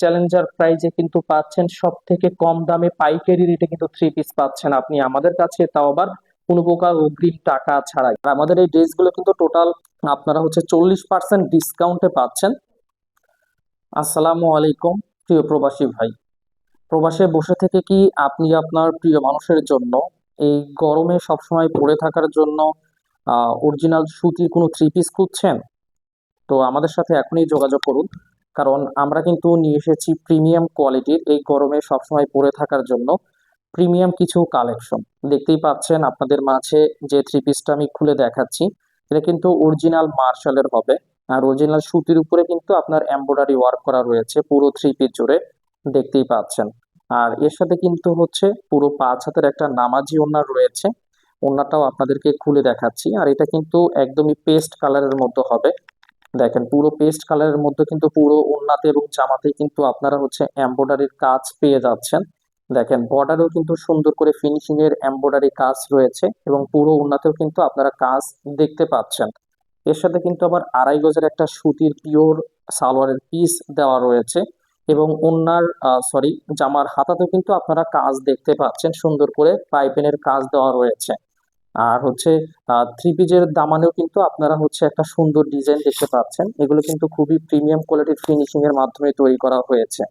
Challenger প্রাইজে কিন্তু পাচ্ছেন সব থেকে কম দামে পাইকারি রেটে কিন্তু থ্রি পিস পাচ্ছেন আপনি আমাদের কাছে, তাও আবার কোনো প্রকার অগ্রিম টাকা ছাড়াই। আর আমাদের এই ড্রেসগুলো কিন্তু টোটাল আপনারা হচ্ছে 40% ডিসকাউন্টে পাচ্ছেন। আসসালামু আলাইকুম প্রিয় প্রবাসী ভাই। প্রবাসে বসে থেকে কি আপনি আপনার প্রিয় মানুষের জন্য এই গরমে সবসময় পরে থাকার জন্য অরিজিনাল সুতির কোনো থ্রি পিস খুঁজছেন? তো আমাদের সাথে এখনই যোগাযোগ করুন, কারণ আমরা কিন্তু নিয়ে এসেছি প্রিমিয়াম কোয়ালিটির এই গরমে সবসময় পরে থাকার জন্য প্রিমিয়াম কিছু কালেকশন। দেখতেই পাচ্ছেন আপনাদের মাঝে যে থ্রি পিসটা আমি খুলে দেখাচ্ছি, এটা কিন্তু অরিজিনাল মার্শালের হবে। আর অরিজিনাল সুতির উপরে কিন্তু আপনার এমব্রয়ডারি ওয়ার্ক করা রয়েছে পুরো থ্রি পিস জুড়ে, দেখতেই পাচ্ছেন। আর এর সাথে কিন্তু হচ্ছে পুরো 5 হাতের একটা নামাজি ওড়না রয়েছে। ওড়নাটাও আপনাদেরকে খুলে দেখাচ্ছি। আর এটা কিন্তু একদমই পেস্ট কালারের মধ্যে হবে। দেখেন পুরো পেস্ট কালারের মধ্যে কিন্তু পুরো ওড়নাতে এবং জামাতে কিন্তু আপনারা হচ্ছে এমব্রয়ডারির কাজ পেয়ে যাচ্ছেন। দেখেন বর্ডারেও কিন্তু সুন্দর করে ফিনিশিং এর এমব্রয়ডারি কাজ রয়েছে এবং পুরো ওড়নাতেও কিন্তু আপনারা কাজ দেখতে পাচ্ছেন। এর সাথে কিন্তু আবার 2.5 গজের একটা সুতির পিওর সালোয়ারের পিস দেওয়া রয়েছে এবং ওড়নার জামার হাতাতেও কিন্তু আপনারা কাজ দেখতে পাচ্ছেন, সুন্দর করে পাইপিনের কাজ দেওয়া রয়েছে। আর হচ্ছে থ্রি পিজের দামানেও কিন্তু আপনারা হচ্ছে একটা সুন্দর ডিজাইন দেখতে পাচ্ছেন। এগুলো কিন্তু খুবই প্রিমিয়াম কোয়ালিটির ফিনিশিং এর মাধ্যমে তৈরি করা হয়েছে।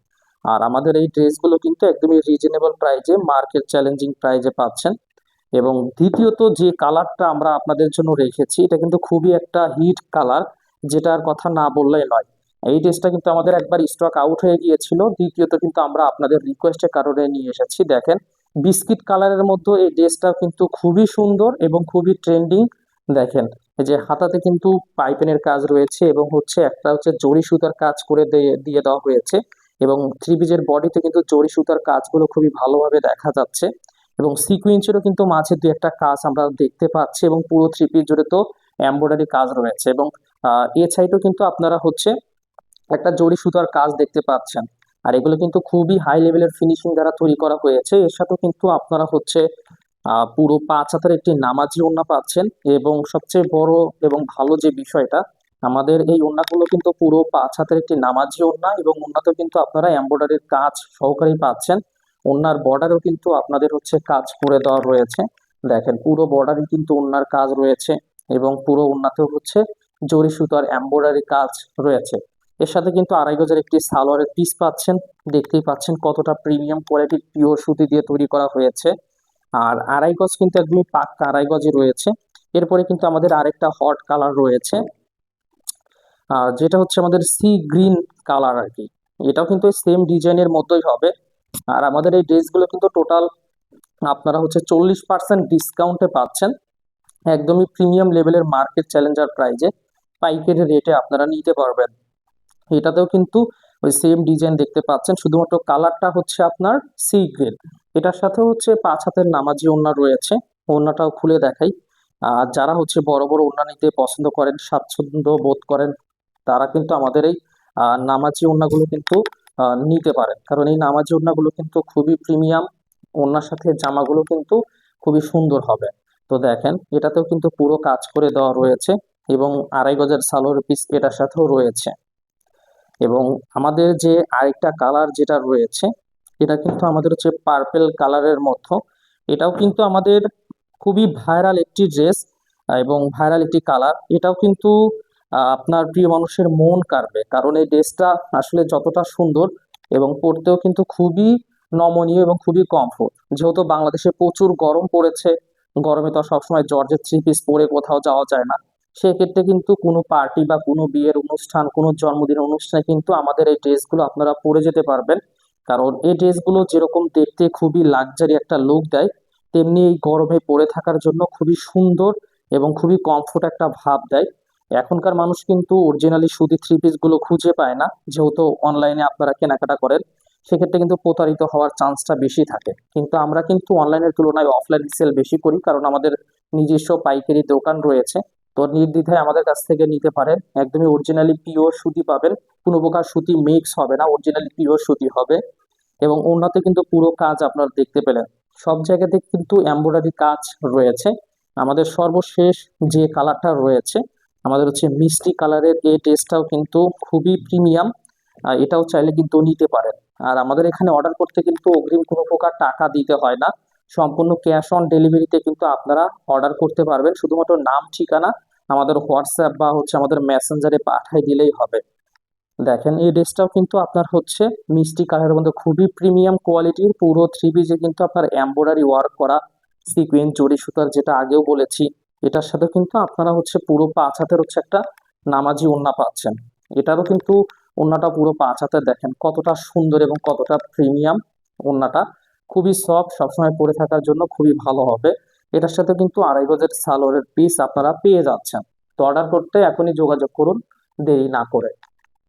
আর আমাদের এই ড্রেসগুলো কিন্তু একদমই রিজনেবল প্রাইজে, মার্কেট চ্যালেঞ্জিং প্রাইজে পাচ্ছেন। এবং দ্বিতীয়ত যে কালারটা আমরা আপনাদের জন্য রেখেছি, এটা কিন্তু খুবই একটা হিট কালার, যেটার কথা না বললেই নয়। এই ড্রেসটা কিন্তু আমাদের একবার স্টক আউট হয়ে গিয়েছিল, দ্বিতীয়ত কিন্তু আমরা আপনাদের রিকোয়েস্টের কারণে নিয়ে এসেছি। দেখেন বিস্কিট কালারের মধ্যে এই ড্রেসটা কিন্তু খুবই সুন্দর এবং খুবই ট্রেন্ডিং। দেখেন এই যে হাতাতে কিন্তু পাইপিনের কাজ রয়েছে এবং হচ্ছে একটা হচ্ছে জরি সুতার কাজ করে দিয়ে দিয়ে দেওয়া হয়েছে এবং থ্রি পিসের বডিতে কিন্তু জরি সুতার কাজগুলো খুবই ভালোভাবে দেখা যাচ্ছে এবং সিকুয়েন্সেরও কিন্তু মাঝে দুই একটা কাজ আমরা দেখতে পাচ্ছি এবং পুরো থ্রি পিস জুড়ে তো এমব্রয়ডারি কাজ রয়েছে এবং এ সাইডেও কিন্তু আপনারা হচ্ছে একটা জরি সুতার কাজ দেখতে পাচ্ছেন। আর এগুলো কিন্তু খুবই হাই লেভেলের ফিনিশিং দ্বারা তৈরি করা হয়েছে। এর সাথেও কিন্তু আপনারা হচ্ছে পুরো 5 হাতের একটি নামাজি ওড়না পাচ্ছেন এবং সবচেয়ে বড় এবং ভালো যে বিষয়টা, আমাদের এই ওড়নাগুলো কিন্তু পুরো 5 হাতের একটি নামাজি ওড়না এবং ওড়নাতেও কিন্তু আপনারা এমব্রয়ডারির কাজ সহকারেই পাচ্ছেন। ওড়নার বর্ডারও কিন্তু আপনাদের হচ্ছে কাজ করে দেওয়া রয়েছে। দেখেন পুরো বর্ডারই কিন্তু ওড়নার কাজ রয়েছে এবং পুরো ওড়নাতেও হচ্ছে জরি সুতার এমব্রয়ডারি কাজ রয়েছে। এর সাথে কিন্তু 2.5 গজের একটি সালোয়ারের পিস পাচ্ছেন। দেখতেই পাচ্ছেন কতটা প্রিমিয়াম কোয়ালিটির পিওর সুতি দিয়ে তৈরি করা হয়েছে। আর 2.5 গজ কিন্তু একদমই পাক্কা 2.5 গজই রয়েছে। এরপরে কিন্তু আমাদের আরেকটা হট কালার রয়েছে, যেটা হচ্ছে আমাদের সি গ্রিন কালার আর কি। এটাও কিন্তু সেম ডিজাইনের মতোই হবে। আর আমাদের এই ড্রেসগুলো কিন্তু টোটাল আপনারা হচ্ছে 40% ডিসকাউন্টে পাচ্ছেন, একদমই প্রিমিয়াম লেভেলের মার্কেট চ্যালেঞ্জার প্রাইজে পাইকারি রেটে আপনারা নিতে পারবেন। এটাতেও কিন্তু ওই সেম ডিজাইন দেখতে পাচ্ছেন, শুধুমাত্র কালারটা হচ্ছে আপনার সি গ্রিন। এটার সাথে হচ্ছে 5 হাতের নামাজি ওড়না রয়েছে। ওড়নাটাও খুলে দেখাই। আর যারা হচ্ছে বড় বড় ওড়না নিতে পছন্দ করেন, স্বাচ্ছন্দ্য বোধ করেন, তারা কিন্তু আমাদের এই নামাজি ওড়নাগুলো কিন্তু নিতে পারেন, কারণ এই নামাজি ওড়নাগুলো কিন্তু খুবই প্রিমিয়াম। ওড়নার সাথে জামাগুলো কিন্তু খুবই সুন্দর হবে। তো দেখেন এটাতেও কিন্তু পুরো কাজ করে দেওয়া রয়েছে এবং 2.5 গজের সালোয়ার পিস এটার সাথেও রয়েছে। এবং আমাদের যে আরেকটা কালার যেটা রয়েছে, এটা কিন্তু আমাদের হচ্ছে পার্পেল কালারের মতো। এটাও কিন্তু আমাদের খুবই ভাইরাল একটি ড্রেস এবং ভাইরাল একটি কালার। এটাও কিন্তু আপনার প্রিয় মানুষের মন কাড়বে, কারণ এই ড্রেসটা আসলে যতটা সুন্দর এবং পরতেও কিন্তু খুবই নমনীয় এবং খুবই কমফোর্ট। যেহেতু বাংলাদেশে প্রচুর গরম পড়েছে, গরমে তো আর সবসময় জর্জেট থ্রি পিস পরে কোথাও যাওয়া যায় না। সেক্ষেত্রে কিন্তু কোনো পার্টি বা কোনো বিয়ের অনুষ্ঠান, কোনো জন্মদিনের অনুষ্ঠানে কিন্তু আমাদের এই ড্রেসগুলো আপনারা পরে যেতে পারবেন। কারণ এই ড্রেসগুলো যেরকম দেখতে খুবই লাক্সারি একটা লুক দেয়, তেমনি এই গরমে পরে থাকার জন্য খুবই সুন্দর এবং খুবই কমফোর্ট একটা ভাব দেয়। এখনকার মানুষ কিন্তু অরিজিনালি সুতি থ্রি পিস গুলো খুঁজে পায় না, যেহেতু অনলাইনে আপনারা কেনাকাটা করেন। সেক্ষেত্রে কিন্তু প্রতারিত হওয়ার চান্সটা বেশি থাকে, কিন্তু আমরা কিন্তু অনলাইনের তুলনায় অফলাইন সেল বেশি করি, কারণ আমাদের নিজস্ব পাইকারি দোকান রয়েছে। তো নির্দ্বিধায় আমাদের কাছ থেকে নিতে পারেন, একদমই অরিজিনালি পিওর সুতি পাবেন, কোনো প্রকার সুতি মিক্স হবে না, অরিজিনালি পিওর সুতি হবে। এবং ওড়নাতে কিন্তু পুরো কাজ আপনারা দেখতে পেলেন, সব জায়গাতে কিন্তু এমব্রয়ডারি কাজ রয়েছে। আমাদের সর্বশেষ যে কালারটা রয়েছে আমাদের হচ্ছে মিষ্টি কালারের, এই টেস্টটাও কিন্তু খুবই প্রিমিয়াম। এটাও চাইলে কিন্তু নিতে পারেন। আর আমাদের এখানে অর্ডার করতে কিন্তু অগ্রিম কোনো প্রকার টাকা দিতে হয় না, সম্পূর্ণ ক্যাশ অন ডেলিভারিতে কিন্তু আপনারা অর্ডার করতে পারবেন। শুধুমাত্র নাম ঠিকানা আমাদের হোয়াটসঅ্যাপ বা আমাদের মেসেঞ্জারে পাঠিয়ে দিলেই হবে। দেখেন এই ড্রেসটাও কিন্তু আপনার মিষ্টি কালারের মধ্যে খুবই প্রিমিয়াম কোয়ালিটির, পুরো থ্রি পিসে কিন্তু আপনার এমব্রয়ডারি ওয়ার্ক করা সিকোয়েন্স জড়ি সুতার, যেটা আগেও বলেছি। এটার সাথে কিন্তু আপনারা পুরো 5 হাতের একটা নামাজি ওড়না পাচ্ছেন। এটারও কিন্তু ওড়নাটা পুরো 5 হাতের, দেখেন কতটা সুন্দর এবং কতটা প্রিমিয়াম ওড়নাটা। খুবই সফট, সবসময় পরে থাকার জন্য খুবই ভালো হবে। এটার সাথে কিন্তু 2.5 গজের সালোয়ারের পিস আপনারা পেয়ে যাচ্ছেন। তো অর্ডার করতে এখনই যোগাযোগ করুন, দেরি না করে।